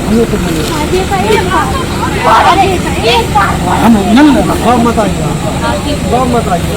हम नहीं लेना, भाव मत आइए, भाव मत आइए।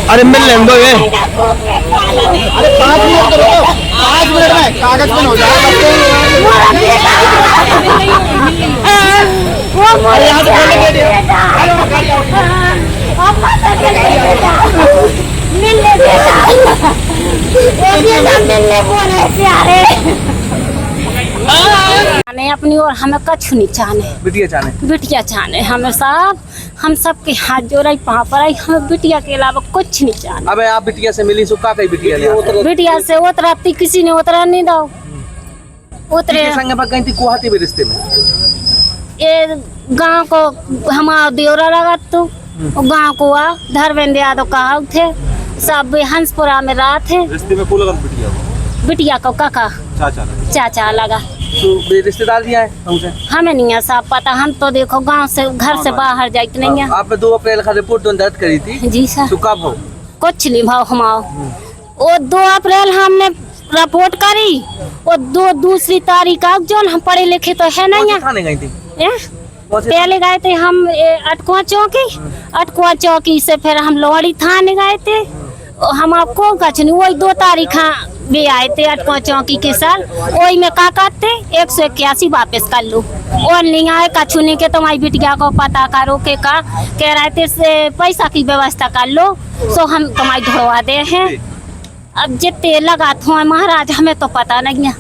अरे मिल लेंगे ये। अरे 5 मिनट तो रुको, 5 मिनट में कागज पेन हो जाएगा। अरे यहाँ से खोलने के लिए नहीं अपनी और हमें कछ नहीं चाहने, बिटिया चाहने हमें साहब। हम सबके हाथ जोड़ाई पाँव पर आई, हमें बिटिया के अलावा कुछ नहीं चाहने। अबे आप बिटिया से मिली सुखा कई बिटिया ने बिटिया से उतरा किसी ने उतरा नहीं दो उतरे संग पर गई थी कुहाती भी रिश्ते में। ये गांव को हमारा देवरा लगा तो गांव को आ धर्मेंद्र यादव कहा थे सब हंसपुरा में रहा थे। रिश्ते में कौन बिटिया बिटिया को काका चाचा लगा। तो रिश्तेदार भी आए हमसे, हमें नहीं है साहब पता। हम तो देखो गांव से घर से बाहर जाते नहीं है। आपने 2 अप्रैल का रिपोर्ट दर्ज करी थी जी सर। तो कब हो कुछ नहीं भाव हमाओ वो 2 अप्रैल हमने रिपोर्ट करी और 2 दूसरी तारीख जो हम पढ़े लिखे तो है नहीं है। थाने गई थी पहले गए थे हम अटकुआ चौकी से फिर हम लोहड़ी थाने गए थे। हम आपको कछ नहीं वही 2 तारीख भी आए थे अटकुआ चौकी के सर। वही में का करते 181 वापस कर लो और नहीं आए कछु नहीं के तुम्हारी बिटिया को पता करो के का कह रहे थे से पैसा की व्यवस्था कर लो सो हम तुम्हारी धरवा दे हैं। अब जितने लगा था महाराज हमें तो पता नहीं है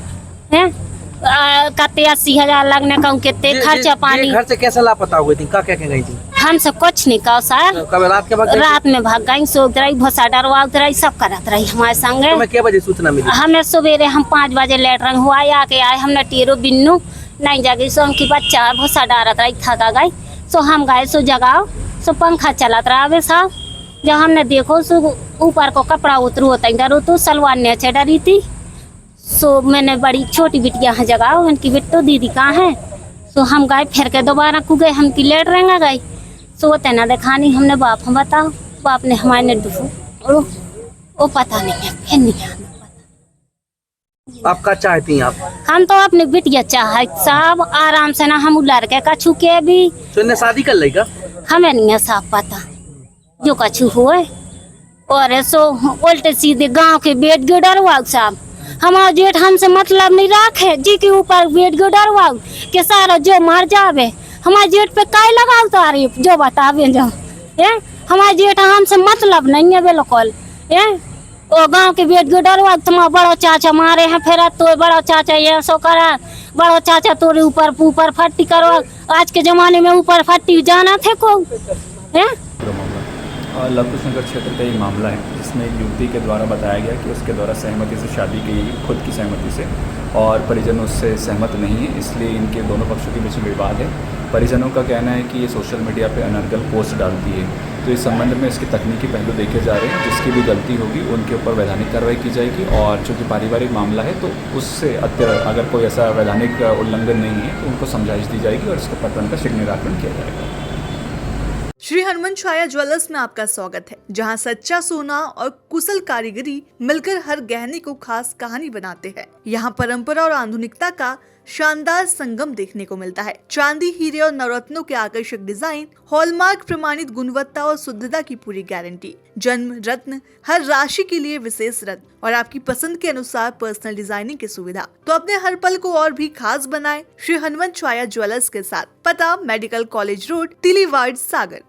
कते 80,000 लगने का कितने खर्चा पानी। घर से कैसे लापता हुई थी, क्या गई थी? हमसे कुछ नहीं कहा सर। कब रात में भाग गई, सो रही भोसा डरवा रही सब करत रही हमारे संग। तो क्या बजे सूचना मिली? हमें सवेरे हम 5 बजे लेटरिंग हुआ आके आए हमने टीरो बिन्नू नहीं जगी सो उनकी बच्चा भोसा डारत रही थका गई सो हम गए सो जगाओ सो पंखा चलत रहा साहब। जब हमने देखो सो ऊपर को कपड़ा उतरू होता इधर तो सलवार नीचे डरी थी सो मैंने बड़ी छोटी बिटिया है जगाओ उनकी बिट्टो दीदी कहाँ है सो हम गए फिर के दोबारा को गए हम की लेट रहेंगे गई सो वो तेना दिखानी हमने बाप हम बताओ बाप ने हमारे ने डूबो वो पता नहीं है फिर नहीं है। आप क्या चाहती हैं आप? हम तो अपनी बिटिया चाह साहब आराम से ना हम लड़के का छुके भी तो शादी कर लेगा हमें नहीं है साहब पता जो कछु हुए और सो उल्टे सीधे गांव के बेट गिर डरवाओ साहब। हमारा जेठ हमसे मतलब नहीं रखे जी के ऊपर बेट गिर डरवाओ के सारा जो मर जावे हमारे जेठ पे काय लगाओ तारीफ जो बतावे जो हमारे जेठ हमसे मतलब नहीं है बिल्कुल ओ गांव के बेट गिर डरवाओ तुम्हारा बड़ो चाचा मारे हैं फिर तो बड़ो चाचा ये सो करा बड़ो चाचा तोरे ऊपर फट्टी करो। आज के जमाने में ऊपर फट्टी जाना थे को लवकुश नगर क्षेत्र का एक मामला है जिसमें एक युवती के द्वारा बताया गया कि उसके द्वारा सहमति से शादी की गई खुद की सहमति से और परिजन उससे सहमत नहीं है, इसलिए इनके दोनों पक्षों के बीच विवाद है। परिजनों का कहना है कि ये सोशल मीडिया पे अनर्गल पोस्ट डालती है, तो इस संबंध में इसके तकनीकी पहलू देखे जा रहे हैं। जिसकी भी गलती होगी उनके ऊपर वैधानिक कार्रवाई की जाएगी और चूँकि पारिवारिक मामला है तो उससे अगर कोई ऐसा वैधानिक उल्लंघन नहीं है तो उनको समझाइश दी जाएगी और इसके प्रकरण का शीघ्र निराकरण किया जाएगा। श्री हनुमान छाया ज्वेलर्स में आपका स्वागत है, जहां सच्चा सोना और कुशल कारीगरी मिलकर हर गहने को खास कहानी बनाते हैं। यहां परंपरा और आधुनिकता का शानदार संगम देखने को मिलता है। चांदी, हीरे और नवरत्नों के आकर्षक डिजाइन, हॉलमार्क प्रमाणित गुणवत्ता और शुद्धता की पूरी गारंटी, जन्म रत्न, हर राशि के लिए विशेष रत्न और आपकी पसंद के अनुसार पर्सनल डिजाइनिंग की सुविधा। तो अपने हर पल को और भी खास बनाएं श्री हनुमान छाया ज्वेलर्स के साथ। पता मेडिकल कॉलेज रोड, तिलीवाड़, सागर।